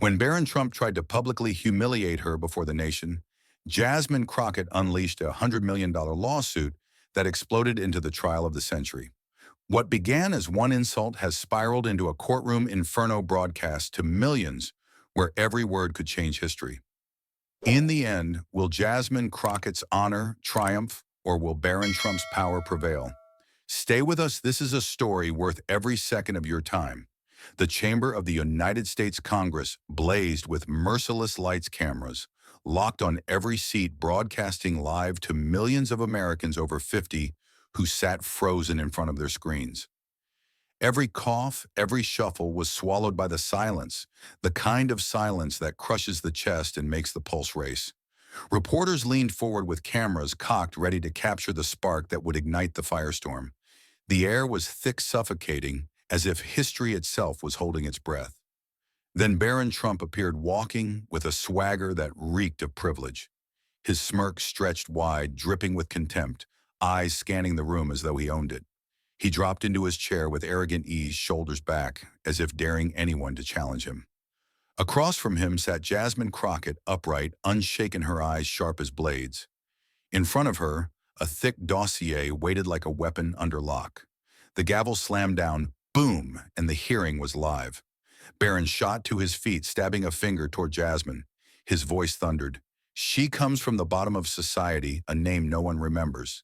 When Barron Trump tried to publicly humiliate her before the nation, Jasmine Crockett unleashed a $100 million lawsuit that exploded into the trial of the century. What began as one insult has spiraled into a courtroom inferno broadcast to millions where every word could change history. In the end, will Jasmine Crockett's honor triumph or will Barron Trump's power prevail? Stay with us. This is a story worth every second of your time. The chamber of the United States Congress blazed with merciless lights cameras, locked on every seat, broadcasting live to millions of Americans over 50 who sat frozen in front of their screens. Every cough, every shuffle was swallowed by the silence, the kind of silence that crushes the chest and makes the pulse race. Reporters leaned forward with cameras cocked, ready to capture the spark that would ignite the firestorm. The air was thick, suffocating, as if history itself was holding its breath. Then Barron Trump appeared, walking with a swagger that reeked of privilege. His smirk stretched wide, dripping with contempt, eyes scanning the room as though he owned it. He dropped into his chair with arrogant ease, shoulders back, as if daring anyone to challenge him. Across from him sat Jasmine Crockett, upright, unshaken, her eyes sharp as blades. In front of her, a thick dossier waited like a weapon under lock. The gavel slammed down, boom, and the hearing was live. Barron shot to his feet, stabbing a finger toward Jasmine. His voice thundered. She comes from the bottom of society, a name no one remembers.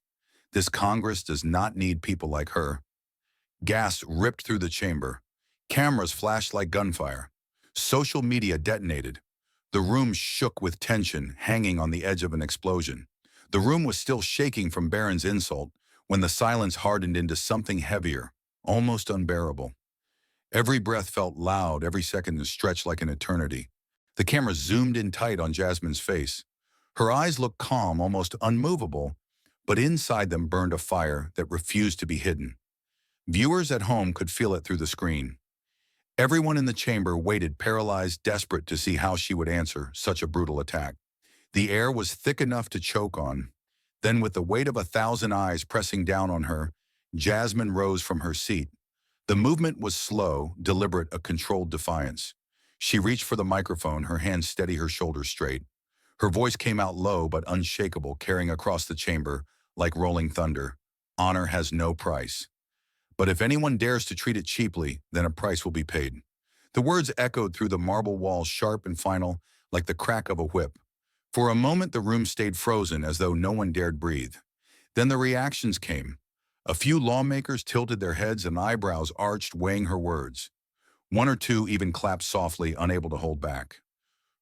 This Congress does not need people like her. Gas ripped through the chamber. Cameras flashed like gunfire. Social media detonated. The room shook with tension, hanging on the edge of an explosion. The room was still shaking from Barron's insult when the silence hardened into something heavier, almost unbearable. Every breath felt loud, every second stretched like an eternity. The camera zoomed in tight on Jasmine's face. Her eyes looked calm, almost unmovable, but inside them burned a fire that refused to be hidden. Viewers at home could feel it through the screen. Everyone in the chamber waited, paralyzed, desperate to see how she would answer such a brutal attack. The air was thick enough to choke on. Then, with the weight of 1,000 eyes pressing down on her, Jasmine rose from her seat. The movement was slow, deliberate, a controlled defiance. She reached for the microphone, her hands steady, her shoulders straight. Her voice came out low but unshakable, carrying across the chamber like rolling thunder. Honor has no price. But if anyone dares to treat it cheaply, then a price will be paid. The words echoed through the marble walls, sharp and final, like the crack of a whip. For a moment, the room stayed frozen, as though no one dared breathe. Then the reactions came. A few lawmakers tilted their heads and eyebrows arched, weighing her words. One or two even clapped softly, unable to hold back.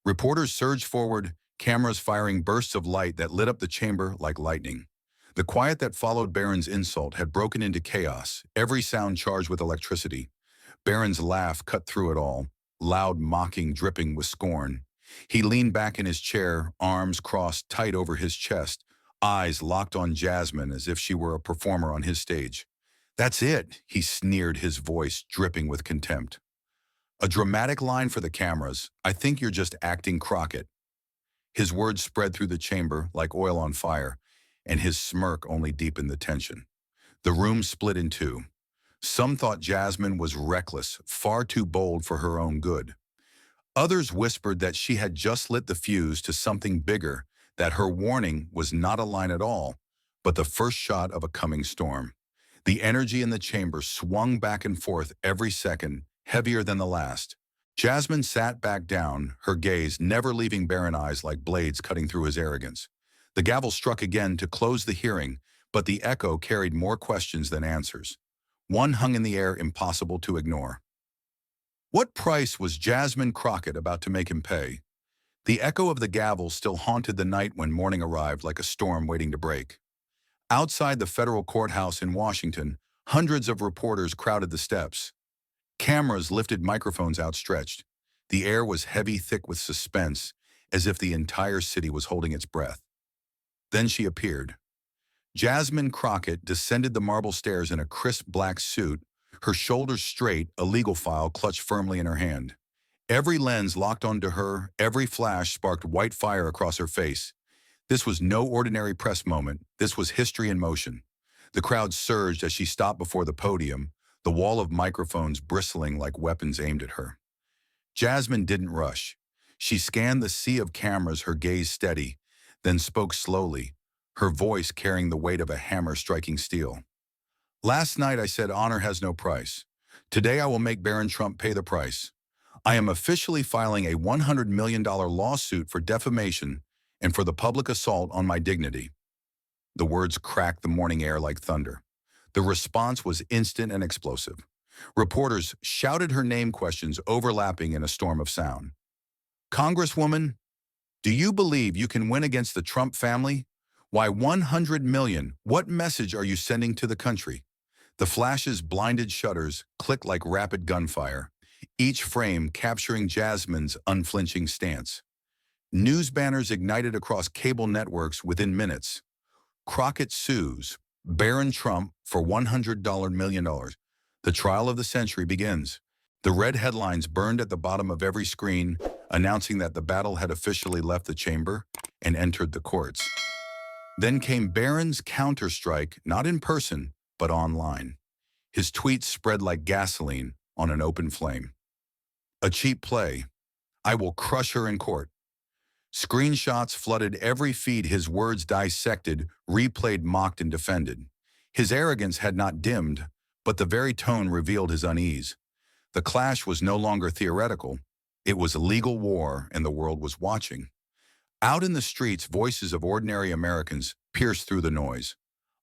Reporters surged forward, cameras firing bursts of light that lit up the chamber like lightning. The quiet that followed Barron's insult had broken into chaos, every sound charged with electricity. Barron's laugh cut through it all, loud, mocking, dripping with scorn. He leaned back in his chair, arms crossed tight over his chest, eyes locked on Jasmine as if she were a performer on his stage. "That's it," he sneered, his voice dripping with contempt. "A dramatic line for the cameras. I think you're just acting, Crockett." His words spread through the chamber like oil on fire, and his smirk only deepened the tension. The room split in two. Some thought Jasmine was reckless, far too bold for her own good. Others whispered that she had just lit the fuse to something bigger, that her warning was not a line at all, but the first shot of a coming storm. The energy in the chamber swung back and forth every second, heavier than the last. Jasmine sat back down, her gaze never leaving Barron's eyes like blades cutting through his arrogance. The gavel struck again to close the hearing, but the echo carried more questions than answers. One hung in the air, impossible to ignore. What price was Jasmine Crockett about to make him pay? The echo of the gavel still haunted the night when morning arrived like a storm waiting to break. Outside the federal courthouse in Washington, hundreds of reporters crowded the steps. Cameras lifted, microphones outstretched. The air was heavy, thick with suspense, as if the entire city was holding its breath. Then she appeared. Jasmine Crockett descended the marble stairs in a crisp black suit, her shoulders straight, a legal file clutched firmly in her hand. Every lens locked onto her, every flash sparked white fire across her face. This was no ordinary press moment. This was history in motion. The crowd surged as she stopped before the podium, the wall of microphones bristling like weapons aimed at her. Jasmine didn't rush. She scanned the sea of cameras, her gaze steady, then spoke slowly, her voice carrying the weight of a hammer striking steel. Last night I said honor has no price. Today I will make Barron Trump pay the price. I am officially filing a $100 million lawsuit for defamation and for the public assault on my dignity. The words cracked the morning air like thunder. The response was instant and explosive. Reporters shouted her name, questions overlapping in a storm of sound. Congresswoman, do you believe you can win against the Trump family? Why 100 million? What message are you sending to the country? The flash's blinded shutters clicked like rapid gunfire, each frame capturing Jasmine's unflinching stance. News banners ignited across cable networks within minutes. Crockett sues Barron Trump for $100 million. The trial of the century begins. The red headlines burned at the bottom of every screen, announcing that the battle had officially left the chamber and entered the courts. Then came Barron's counterstrike, not in person, but online. His tweets spread like gasoline on an open flame. A cheap play. I will crush her in court. Screenshots flooded every feed, his words dissected, replayed, mocked, and defended. His arrogance had not dimmed, but the very tone revealed his unease. The clash was no longer theoretical. It was a legal war, and the world was watching. Out in the streets, voices of ordinary Americans pierced through the noise.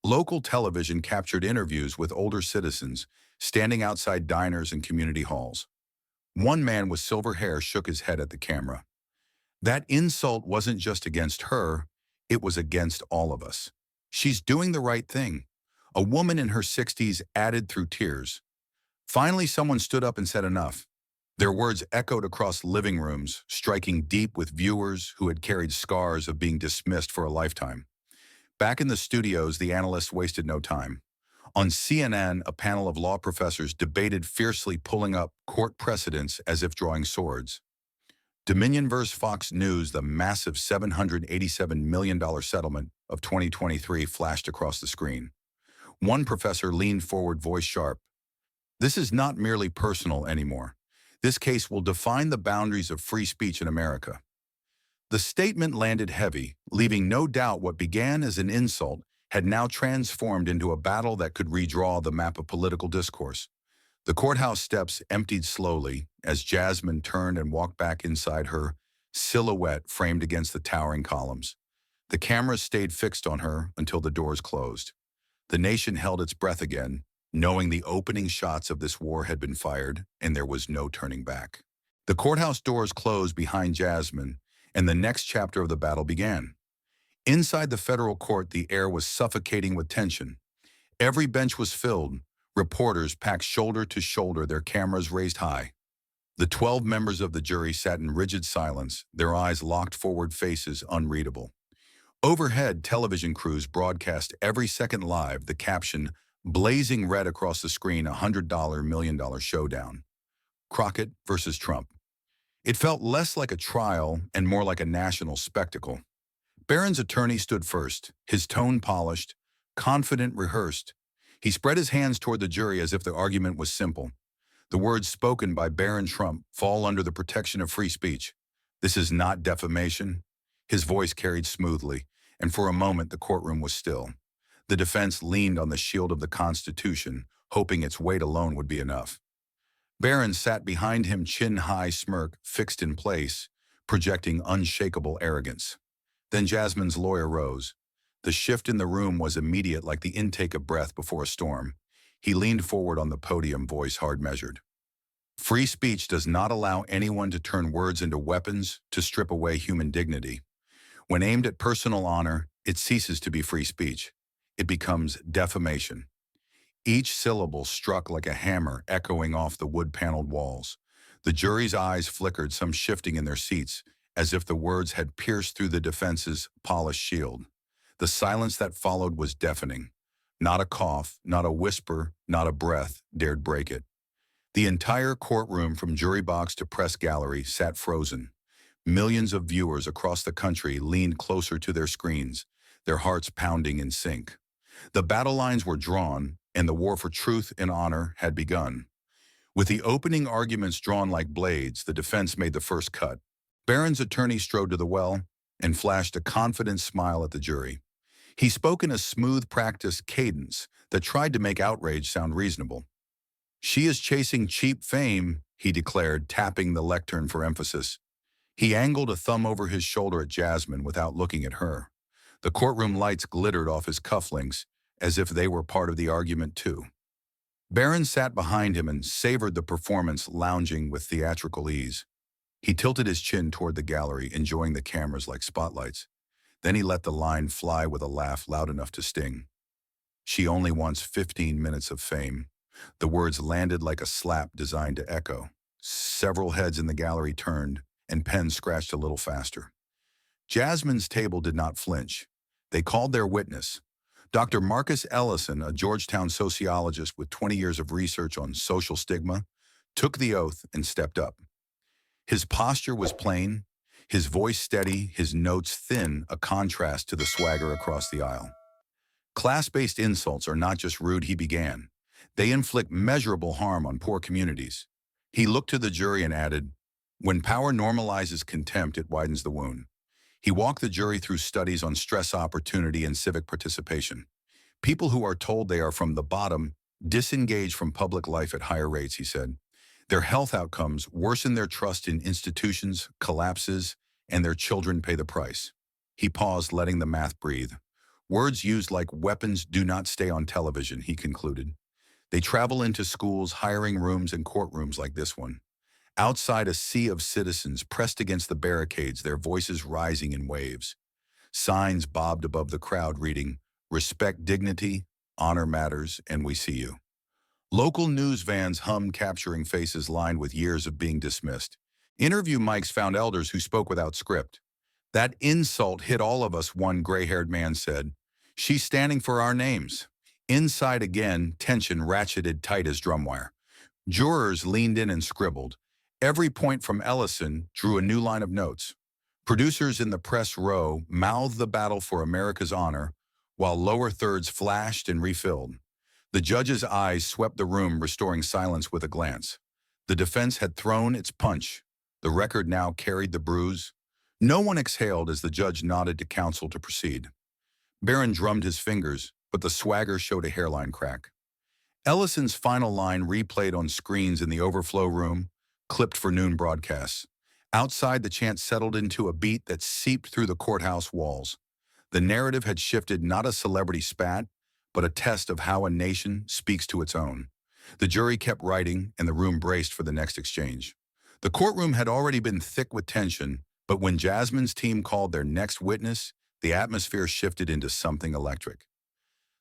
Local television captured interviews with older citizens, standing outside diners and community halls. One man with silver hair shook his head at the camera. That insult wasn't just against her, it was against all of us. She's doing the right thing. A woman in her 60s added through tears. Finally, someone stood up and said enough. Their words echoed across living rooms, striking deep with viewers who had carried scars of being dismissed for a lifetime. Back in the studios, the analysts wasted no time. On CNN, a panel of law professors debated fiercely, pulling up court precedents as if drawing swords. Dominion vs. Fox News, the massive $787 million settlement of 2023 flashed across the screen. One professor leaned forward, voice sharp. This is not merely personal anymore. This case will define the boundaries of free speech in America. The statement landed heavy, leaving no doubt what began as an insult had now transformed into a battle that could redraw the map of political discourse. The courthouse steps emptied slowly as Jasmine turned and walked back inside, her silhouette framed against the towering columns. The cameras stayed fixed on her until the doors closed. The nation held its breath again, knowing the opening shots of this war had been fired and there was no turning back. The courthouse doors closed behind Jasmine, and the next chapter of the battle began. Inside the federal court, the air was suffocating with tension. Every bench was filled, reporters packed shoulder to shoulder, their cameras raised high. The 12 members of the jury sat in rigid silence, their eyes locked forward, faces unreadable. Overhead, television crews broadcast every second live, the caption blazing red across the screen, $100 million showdown. Crockett versus Trump. It felt less like a trial and more like a national spectacle. Barron's attorney stood first, his tone polished, confident, rehearsed. He spread his hands toward the jury as if the argument was simple. The words spoken by Barron Trump fall under the protection of free speech. This is not defamation. His voice carried smoothly, and for a moment the courtroom was still. The defense leaned on the shield of the Constitution, hoping its weight alone would be enough. Barron sat behind him, chin-high, smirk fixed in place, projecting unshakable arrogance. Then Jasmine's lawyer rose. The shift in the room was immediate, like the intake of breath before a storm. He leaned forward on the podium, voice hard-measured. Free speech does not allow anyone to turn words into weapons to strip away human dignity. When aimed at personal honor, it ceases to be free speech. It becomes defamation. Each syllable struck like a hammer, echoing off the wood-paneled walls. The jury's eyes flickered, some shifting in their seats, as if the words had pierced through the defense's polished shield. The silence that followed was deafening. Not a cough, not a whisper, not a breath dared break it. The entire courtroom, from jury box to press gallery, sat frozen. Millions of viewers across the country leaned closer to their screens, their hearts pounding in sync. The battle lines were drawn, and the war for truth and honor had begun. With the opening arguments drawn like blades, the defense made the first cut. Barron's attorney strode to the well and flashed a confident smile at the jury. He spoke in a smooth, practiced cadence that tried to make outrage sound reasonable. "She is chasing cheap fame," he declared, tapping the lectern for emphasis. He angled a thumb over his shoulder at Jasmine without looking at her. The courtroom lights glittered off his cufflinks as if they were part of the argument too. Barron sat behind him and savored the performance, lounging with theatrical ease. He tilted his chin toward the gallery, enjoying the cameras like spotlights. Then he let the line fly with a laugh loud enough to sting. "She only wants 15 minutes of fame." The words landed like a slap designed to echo. Several heads in the gallery turned, and pens scratched a little faster. Jasmine's table did not flinch. They called their witness. Dr. Marcus Ellison, a Georgetown sociologist with 20 years of research on social stigma, took the oath and stepped up. His posture was plain, his voice steady, his notes thin, a contrast to the swagger across the aisle. "Class-based insults are not just rude," he began. "They inflict measurable harm on poor communities." He looked to the jury and added, "When power normalizes contempt, it widens the wound." He walked the jury through studies on stress opportunity and civic participation. People who are told they are from the bottom disengage from public life at higher rates, he said. Their health outcomes worsen, their trust in institutions collapses, and their children pay the price. He paused, letting the math breathe. "Words used like weapons do not stay on television," he concluded. "They travel into schools, hiring rooms, and courtrooms like this one. Outside, a sea of citizens pressed against the barricades, their voices rising in waves. Signs bobbed above the crowd reading, 'Respect dignity, honor matters, and we see you.' Local news vans hummed, capturing faces lined with years of being dismissed. Interview mics found elders who spoke without script. 'That insult hit all of us,' one gray-haired man said. 'She's standing for our names.' Inside again, tension ratcheted tight as drumwire. Jurors leaned in and scribbled. Every point from Ellison drew a new line of notes. Producers in the press row mouthed the battle for America's honor, while lower thirds flashed and refilled. The judge's eyes swept the room, restoring silence with a glance. The defense had thrown its punch. The record now carried the bruise. No one exhaled as the judge nodded to counsel to proceed. Barron drummed his fingers, but the swagger showed a hairline crack. Ellison's final line replayed on screens in the overflow room, clipped for noon broadcasts. Outside, the chant settled into a beat that seeped through the courthouse walls. The narrative had shifted, not a celebrity spat, but a test of how a nation speaks to its own. The jury kept writing, and the room braced for the next exchange. The courtroom had already been thick with tension, but when Jasmine's team called their next witness, the atmosphere shifted into something electric.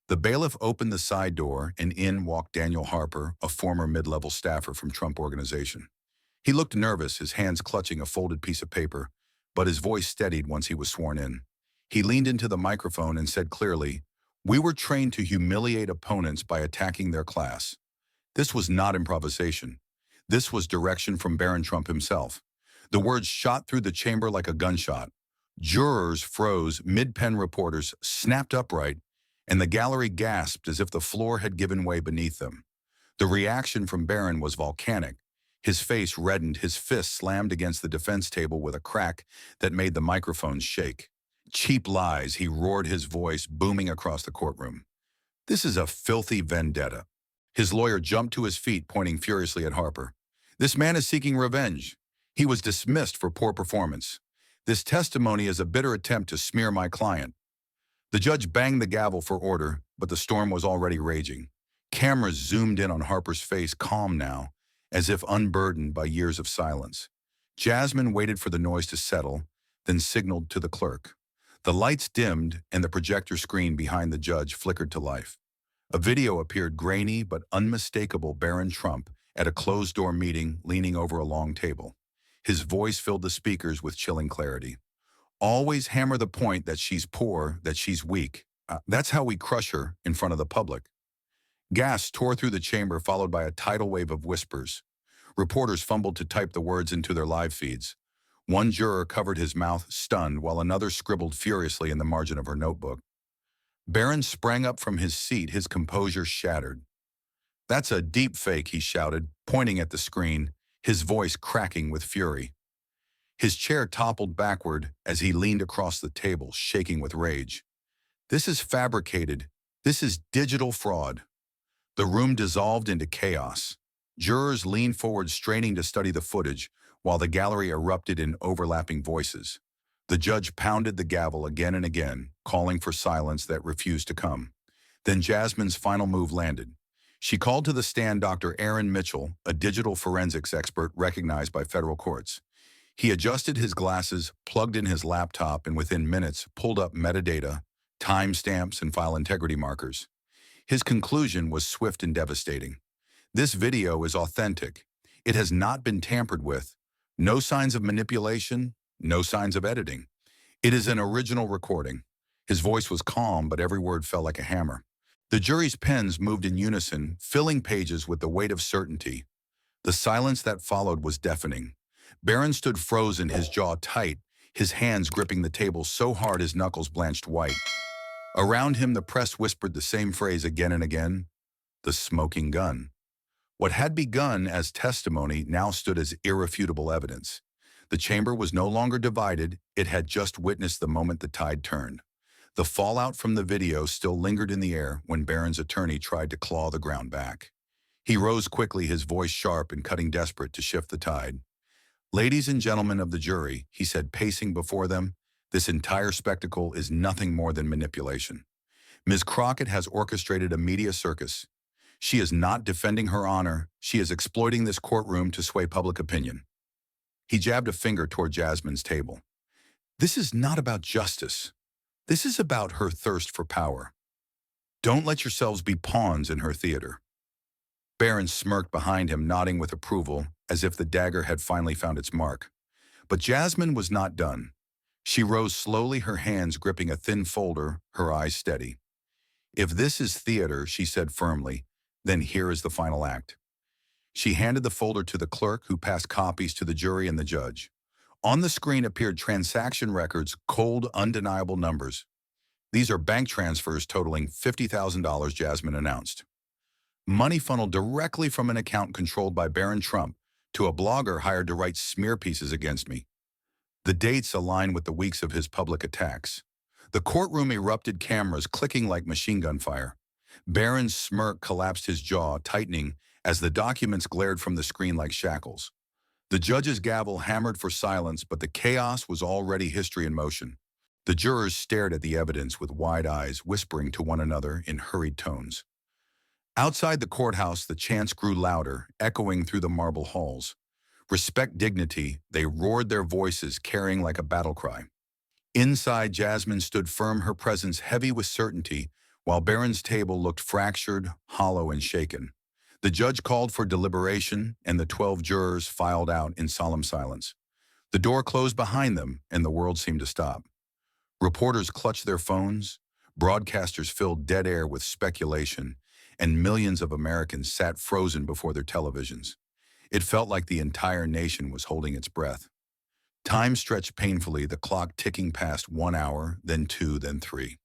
The bailiff opened the side door, and in walked Daniel Harper, a former mid-level staffer from Trump Organization. He looked nervous, his hands clutching a folded piece of paper, but his voice steadied once he was sworn in. He leaned into the microphone and said clearly, "We were trained to humiliate opponents by attacking their class." This was not improvisation. This was direction from Barron Trump himself. The words shot through the chamber like a gunshot. Jurors froze, mid-pen reporters snapped upright, and the gallery gasped as if the floor had given way beneath them. The reaction from Barron was volcanic. His face reddened, his fist slammed against the defense table with a crack that made the microphones shake. "Cheap lies," he roared, his voice booming across the courtroom. "This is a filthy vendetta." His lawyer jumped to his feet, pointing furiously at Harper. "This man is seeking revenge. He was dismissed for poor performance. This testimony is a bitter attempt to smear my client." The judge banged the gavel for order, but the storm was already raging. Cameras zoomed in on Harper's face, calm now, as if unburdened by years of silence. Jasmine waited for the noise to settle, then signaled to the clerk. The lights dimmed, and the projector screen behind the judge flickered to life. A video appeared, grainy but unmistakable: Barron Trump at a closed-door meeting, leaning over a long table. His voice filled the speakers with chilling clarity. "Always hammer the point that she's poor, that she's weak. That's how we crush her in front of the public." Gasps tore through the chamber, followed by a tidal wave of whispers. Reporters fumbled to type the words into their live feeds. One juror covered his mouth, stunned, while another scribbled furiously in the margin of her notebook. Barron sprang up from his seat, his composure shattered. "That's a deep fake," he shouted, pointing at the screen, his voice cracking with fury. His chair toppled backward as he leaned across the table, shaking with rage. "This is fabricated. This is digital fraud." The room dissolved into chaos. Jurors leaned forward, straining to study the footage, while the gallery erupted in overlapping voices. The judge pounded the gavel again and again, calling for silence that refused to come. Then Jasmine's final move landed. She called to the stand Dr. Aaron Mitchell, a digital forensics expert recognized by federal courts. He adjusted his glasses, plugged in his laptop, and within minutes pulled up metadata, timestamps, and file integrity markers. His conclusion was swift and devastating. This video is authentic. It has not been tampered with. No signs of manipulation, no signs of editing. It is an original recording. His voice was calm, but every word fell like a hammer. The jury's pens moved in unison, filling pages with the weight of certainty. The silence that followed was deafening. Barron stood frozen, his jaw tight, his hands gripping the table so hard his knuckles blanched white. Around him, the press whispered the same phrase again and again: the smoking gun. What had begun as testimony now stood as irrefutable evidence. The chamber was no longer divided, it had just witnessed the moment the tide turned. The fallout from the video still lingered in the air when Barron's attorney tried to claw the ground back. He rose quickly, his voice sharp and cutting, desperate to shift the tide. "Ladies and gentlemen of the jury," he said, pacing before them, "this entire spectacle is nothing more than manipulation. Ms. Crockett has orchestrated a media circus. She is not defending her honor. She is exploiting this courtroom to sway public opinion." He jabbed a finger toward Jasmine's table. "This is not about justice. This is about her thirst for power. Don't let yourselves be pawns in her theater." Barron smirked behind him, nodding with approval, as if the dagger had finally found its mark. But Jasmine was not done. She rose slowly, her hands gripping a thin folder, her eyes steady. "If this is theater," she said firmly, "then here is the final act." She handed the folder to the clerk, who passed copies to the jury and the judge. On the screen appeared transaction records, cold, undeniable numbers. "These are bank transfers totaling $50,000, Jasmine announced. Money funneled directly from an account controlled by Barron Trump to a blogger hired to write smear pieces against me. The dates align with the weeks of his public attacks. The courtroom erupted, cameras clicking like machine gun fire. Barron's smirk collapsed, his jaw tightening as the documents glared from the screen like shackles. The judge's gavel hammered for silence, but the chaos was already history in motion. The jurors stared at the evidence with wide eyes, whispering to one another in hurried tones. Outside the courthouse, the chants grew louder, echoing through the marble halls. "Respect dignity," they roared, their voices carrying like a battle cry. Inside, Jasmine stood firm, her presence heavy with certainty, while Barron's table looked fractured, hollow, and shaken. The judge called for deliberation, and the 12 jurors filed out in solemn silence. The door closed behind them, and the world seemed to stop. Reporters clutched their phones, broadcasters filled dead air with speculation, and millions of Americans sat frozen before their televisions. It felt like the entire nation was holding its breath. Time stretched painfully, the clock ticking past 1 hour, then 2, then 3.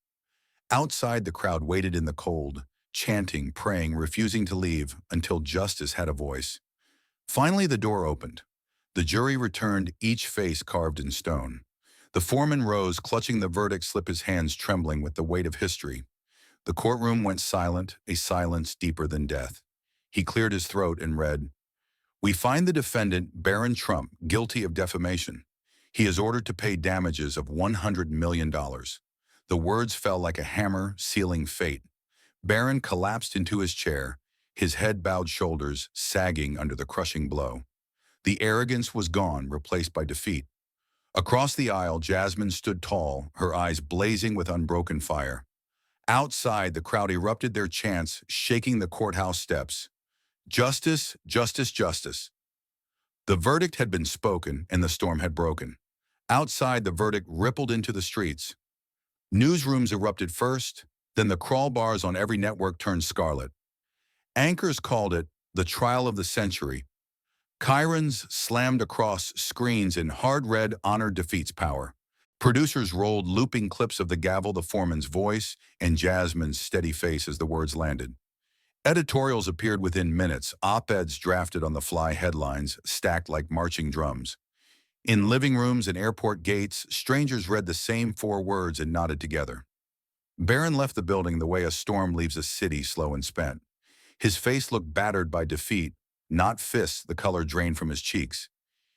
Outside, the crowd waited in the cold, chanting, praying, refusing to leave until justice had a voice. Finally, the door opened. The jury returned, each face carved in stone. The foreman rose, clutching the verdict slip, his hands trembling with the weight of history. The courtroom went silent, a silence deeper than death. He cleared his throat and read, "We find the defendant, Barron Trump, guilty of defamation. He is ordered to pay damages of $100 million. The words fell like a hammer, sealing fate. Barron collapsed into his chair, his head bowed, shoulders sagging under the crushing blow. The arrogance was gone, replaced by defeat. Across the aisle, Jasmine stood tall, her eyes blazing with unbroken fire. Outside, the crowd erupted, their chants shaking the courthouse steps. Justice, justice, justice. The verdict had been spoken, and the storm had broken. Outside, the verdict rippled into the streets. Newsrooms erupted first, then the crawl bars on every network turned scarlet. Anchors called it the trial of the century. Chyrons slammed across screens in hard red, honor defeats power. Producers rolled looping clips of the gavel, the foreman's voice, and Jasmine's steady face as the words landed. Editorials appeared within minutes, op-eds drafted on the fly, headlines stacked like marching drums. In living rooms and airport gates, strangers read the same four words and nodded together. Barron left the building the way a storm leaves a city slow and spent. His face looked battered by defeat, not fists, the color drained from his cheeks.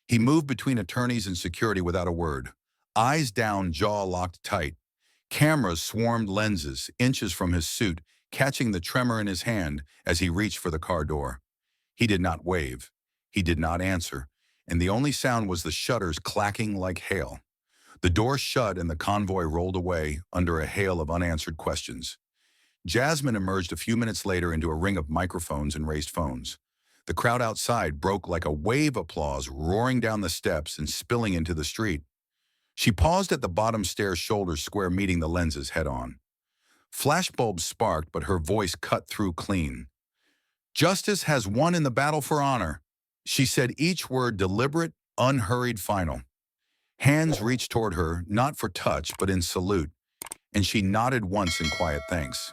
He moved between attorneys and security without a word. Eyes down, jaw locked tight. Cameras swarmed lenses, inches from his suit, catching the tremor in his hand as he reached for the car door. He did not wave. He did not answer, and the only sound was the shutters clacking like hail. The door shut and the convoy rolled away under a hail of unanswered questions. Jasmine emerged a few minutes later into a ring of microphones and raised phones. The crowd outside broke like a wave of applause, roaring down the steps and spilling into the street. She paused at the bottom stairs, shoulders square, meeting the lenses head-on. Flashbulbs sparked, but her voice cut through clean. "Justice has won in the battle for honor," she said, each word deliberate, unhurried, final. Hands reached toward her, not for touch, but in salute, and she nodded once in quiet thanks.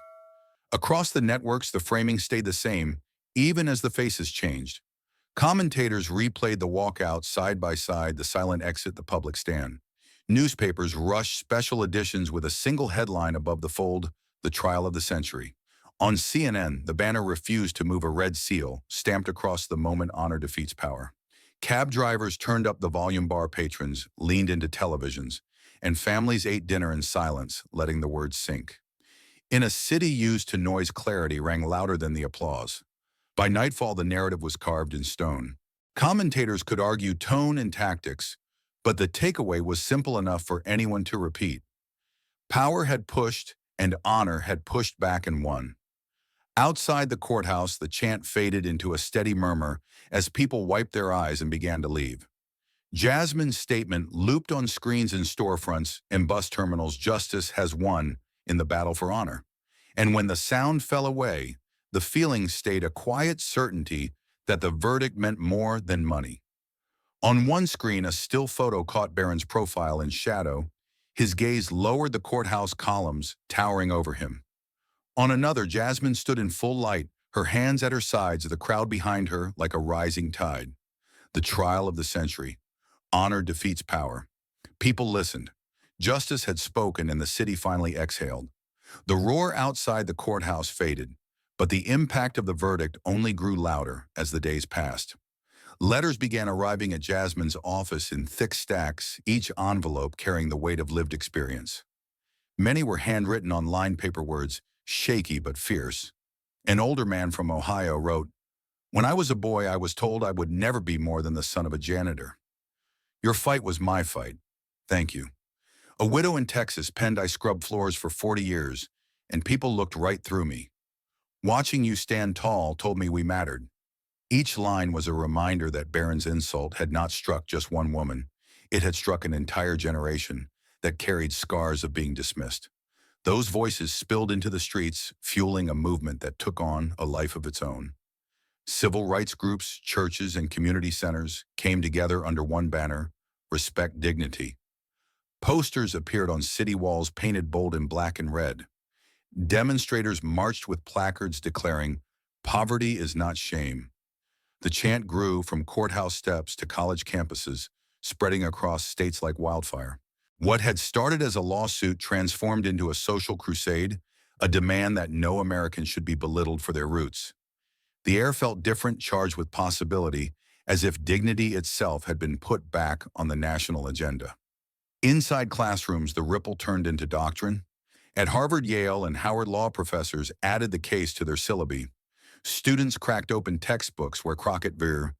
Across the networks, the framing stayed the same, even as the faces changed. Commentators replayed the walkout side by side, the silent exit, the public stand. Newspapers rushed special editions with a single headline above the fold, "The Trial of the Century." On CNN, the banner refused to move, a red seal stamped across the moment honor defeats power. Cab drivers turned up the volume, bar patrons leaned into televisions, and families ate dinner in silence, letting the words sink. In a city used to noise, clarity rang louder than the applause. By nightfall, the narrative was carved in stone. Commentators could argue tone and tactics, but the takeaway was simple enough for anyone to repeat. Power had pushed, and honor had pushed back and won. Outside the courthouse, the chant faded into a steady murmur as people wiped their eyes and began to leave. Jasmine's statement looped on screens in storefronts and bus terminals: "Justice has won in the battle for honor." And when the sound fell away, the feeling stayed, a quiet certainty that the verdict meant more than money. On one screen, a still photo caught Barron's profile in shadow. His gaze lowered, the courthouse columns towering over him. On another, Jasmine stood in full light, her hands at her sides, the crowd behind her like a rising tide. The trial of the century. Honor defeats power. People listened. Justice had spoken, and the city finally exhaled. The roar outside the courthouse faded, but the impact of the verdict only grew louder as the days passed. Letters began arriving at Jasmine's office in thick stacks, each envelope carrying the weight of lived experience. Many were handwritten on lined paper, words shaky but fierce. An older man from Ohio wrote, "When I was a boy, I was told I would never be more than the son of a janitor. Your fight was my fight. Thank you." A widow in Texas penned, "I scrubbed floors for 40 years, and people looked right through me. Watching you stand tall told me we mattered." Each line was a reminder that Barron's insult had not struck just one woman. It had struck an entire generation that carried scars of being dismissed. Those voices spilled into the streets, fueling a movement that took on a life of its own. Civil rights groups, churches, and community centers came together under one banner: respect dignity. Posters appeared on city walls, painted bold in black and red. Demonstrators marched with placards declaring, "Poverty is not shame." The chant grew from courthouse steps to college campuses, spreading across states like wildfire. What had started as a lawsuit transformed into a social crusade, a demand that no American should be belittled for their roots. The air felt different, charged with possibility, as if dignity itself had been put back on the national agenda. Inside classrooms, the ripple turned into doctrine. At Harvard, Yale, and Howard, law professors added the case to their syllabi. Students cracked open textbooks where Crockett v.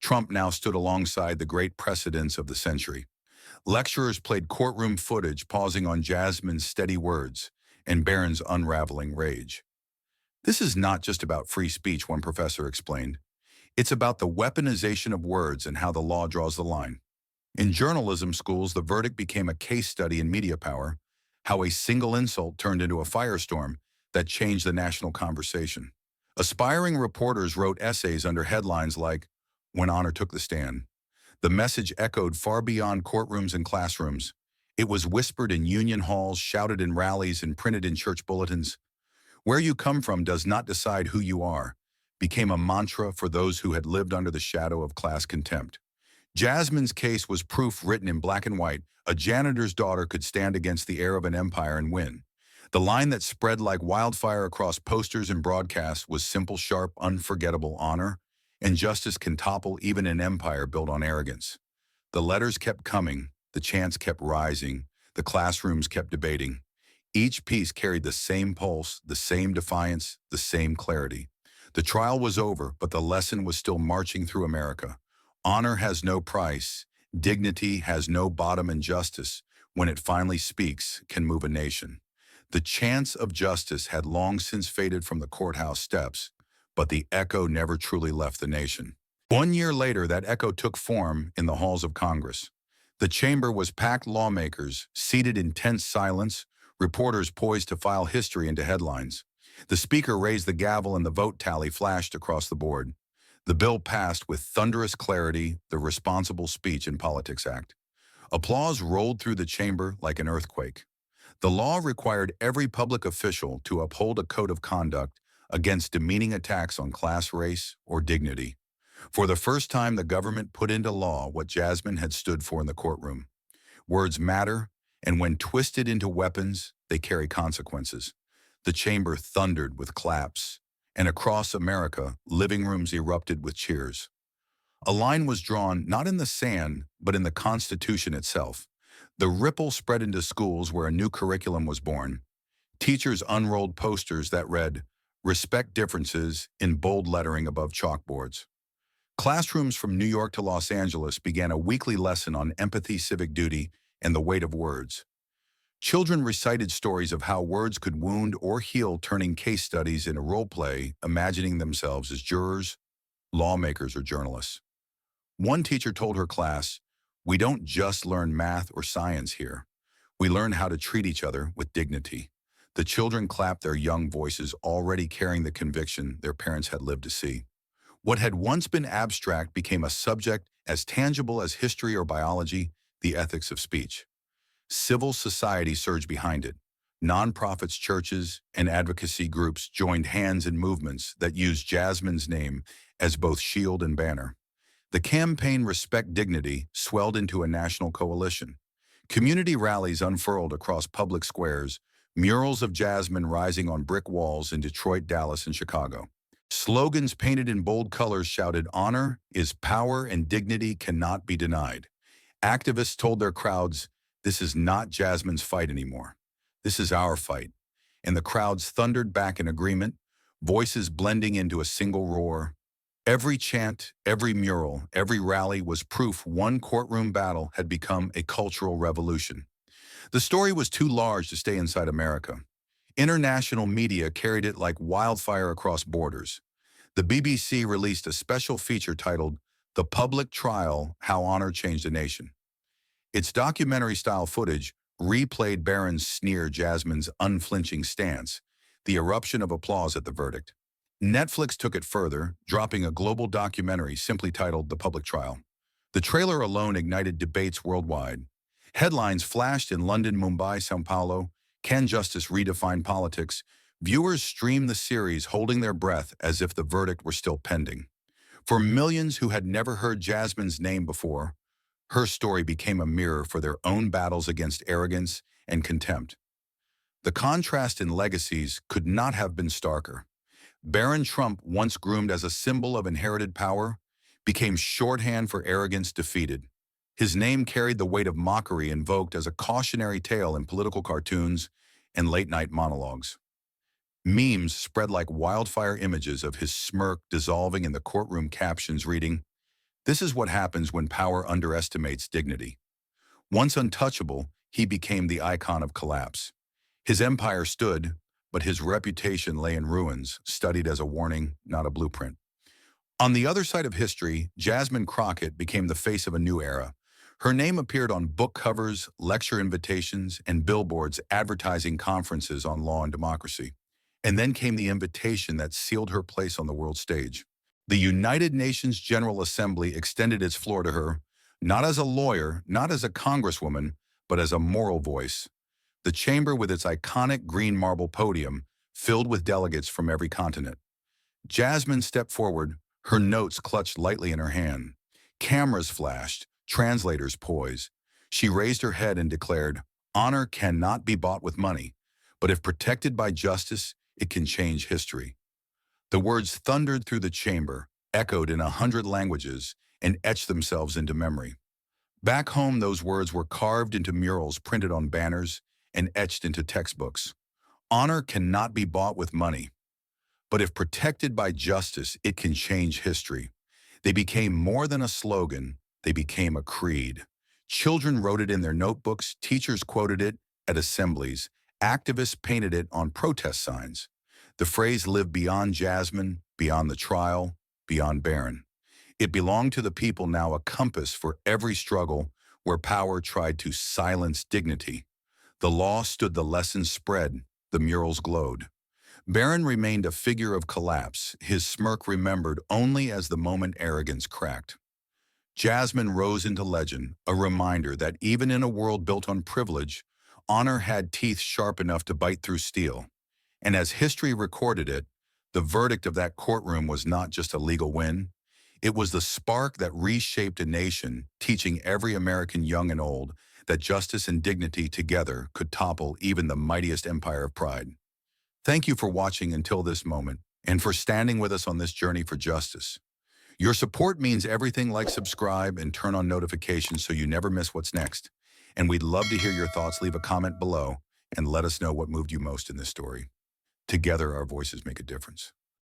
Trump now stood alongside the great precedents of the century. Lecturers played courtroom footage, pausing on Jasmine's steady words and Barron's unraveling rage. "This is not just about free speech," one professor explained. "It's about the weaponization of words and how the law draws the line." In journalism schools, the verdict became a case study in media power, how a single insult turned into a firestorm that changed the national conversation. Aspiring reporters wrote essays under headlines like, "When Honor Took the Stand." The message echoed far beyond courtrooms and classrooms. It was whispered in union halls, shouted in rallies, and printed in church bulletins. "Where you come from does not decide who you are," became a mantra for those who had lived under the shadow of class contempt. Jasmine's case was proof written in black and white. A janitor's daughter could stand against the heir of an empire and win. The line that spread like wildfire across posters and broadcasts was simple, sharp, unforgettable: honor and justice can topple even an empire built on arrogance. The letters kept coming, the chants kept rising, the classrooms kept debating. Each piece carried the same pulse, the same defiance, the same clarity. The trial was over, but the lesson was still marching through America. Honor has no price, dignity has no bottom, and justice, when it finally speaks, can move a nation. The chants of justice had long since faded from the courthouse steps, but the echo never truly left the nation. 1 year later, that echo took form in the halls of Congress. The chamber was packed, lawmakers seated in tense silence, reporters poised to file history into headlines. The speaker raised the gavel and the vote tally flashed across the board. The bill passed with thunderous clarity, the Responsible Speech in Politics Act. Applause rolled through the chamber like an earthquake. The law required every public official to uphold a code of conduct against demeaning attacks on class, race, or dignity. For the first time, the government put into law what Jasmine had stood for in the courtroom. Words matter, and when twisted into weapons, they carry consequences. The chamber thundered with claps, and across America, living rooms erupted with cheers. A line was drawn not in the sand, but in the Constitution itself. The ripple spread into schools where a new curriculum was born. Teachers unrolled posters that read, "Respect differences," in bold lettering above chalkboards. Classrooms from New York to Los Angeles began a weekly lesson on empathy, civic duty, and the weight of words. Children recited stories of how words could wound or heal, turning case studies into role play, imagining themselves as jurors, lawmakers, or journalists. One teacher told her class, "We don't just learn math or science here. We learn how to treat each other with dignity." The children clapped, their young voices already carrying the conviction their parents had lived to see. What had once been abstract became a subject as tangible as history or biology: the ethics of speech. Civil society surged behind it. Nonprofits, churches, and advocacy groups joined hands in movements that used Jasmine's name as both shield and banner. The campaign Respect Dignity swelled into a national coalition. Community rallies unfurled across public squares, murals of Jasmine rising on brick walls in Detroit, Dallas, and Chicago. Slogans painted in bold colors shouted, "Honor is power and dignity cannot be denied." Activists told their crowds, "This is not Jasmine's fight anymore. This is our fight." And the crowds thundered back in agreement, voices blending into a single roar. Every chant, every mural, every rally was proof one courtroom battle had become a cultural revolution. The story was too large to stay inside America. International media carried it like wildfire across borders. The BBC released a special feature titled "The Public Trial: How Honor Changed a Nation." Its documentary-style footage replayed Barron's sneer, Jasmine's unflinching stance, the eruption of applause at the verdict. Netflix took it further, dropping a global documentary simply titled "The Public Trial." The trailer alone ignited debates worldwide. Headlines flashed in London, Mumbai, São Paulo. "Can justice redefine politics?" Viewers streamed the series, holding their breath as if the verdict were still pending. For millions who had never heard Jasmine's name before, her story became a mirror for their own battles against arrogance and contempt. The contrast in legacies could not have been starker. Barron Trump, once groomed as a symbol of inherited power, became shorthand for arrogance defeated. His name carried the weight of mockery invoked as a cautionary tale in political cartoons and late-night monologues. Memes spread like wildfire, images of his smirk dissolving in the courtroom, captions reading, "This is what happens when power underestimates dignity." Once untouchable, he became the icon of collapse. His empire stood, but his reputation lay in ruins, studied as a warning, not a blueprint. On the other side of history, Jasmine Crockett became the face of a new era. Her name appeared on book covers, lecture invitations, and billboards advertising conferences on law and democracy. And then came the invitation that sealed her place on the world stage. The United Nations General Assembly extended its floor to her, not as a lawyer, not as a congresswoman, but as a moral voice. The chamber, with its iconic green marble podium, filled with delegates from every continent. Jasmine stepped forward, her notes clutched lightly in her hand. Cameras flashed, translators poised. She raised her head and declared, "Honor cannot be bought with money, but if protected by justice, it can change history." The words thundered through the chamber, echoed in 100 languages, and etched themselves into memory. Back home, those words were carved into murals printed on banners and etched into textbooks. Honor cannot be bought with money, but if protected by justice, it can change history. They became more than a slogan, they became a creed. Children wrote it in their notebooks, teachers quoted it at assemblies, activists painted it on protest signs. The phrase lived beyond Jasmine, beyond the trial, beyond Barron. It belonged to the people, now a compass for every struggle where power tried to silence dignity. The law stood, the lessons spread, the murals glowed. Barron remained a figure of collapse, his smirk remembered only as the moment arrogance cracked. Jasmine rose into legend, a reminder that even in a world built on privilege, honor had teeth sharp enough to bite through steel. And as history recorded it, the verdict of that courtroom was not just a legal win. It was the spark that reshaped a nation, teaching every American, young and old, that justice and dignity together could topple even the mightiest empire of pride. Thank you for watching until this moment, and for standing with us on this journey for justice. Your support means everything. Like, subscribe, and turn on notifications so you never miss what's next. And we'd love to hear your thoughts. Leave a comment below and let us know what moved you most in this story. Together, our voices make a difference.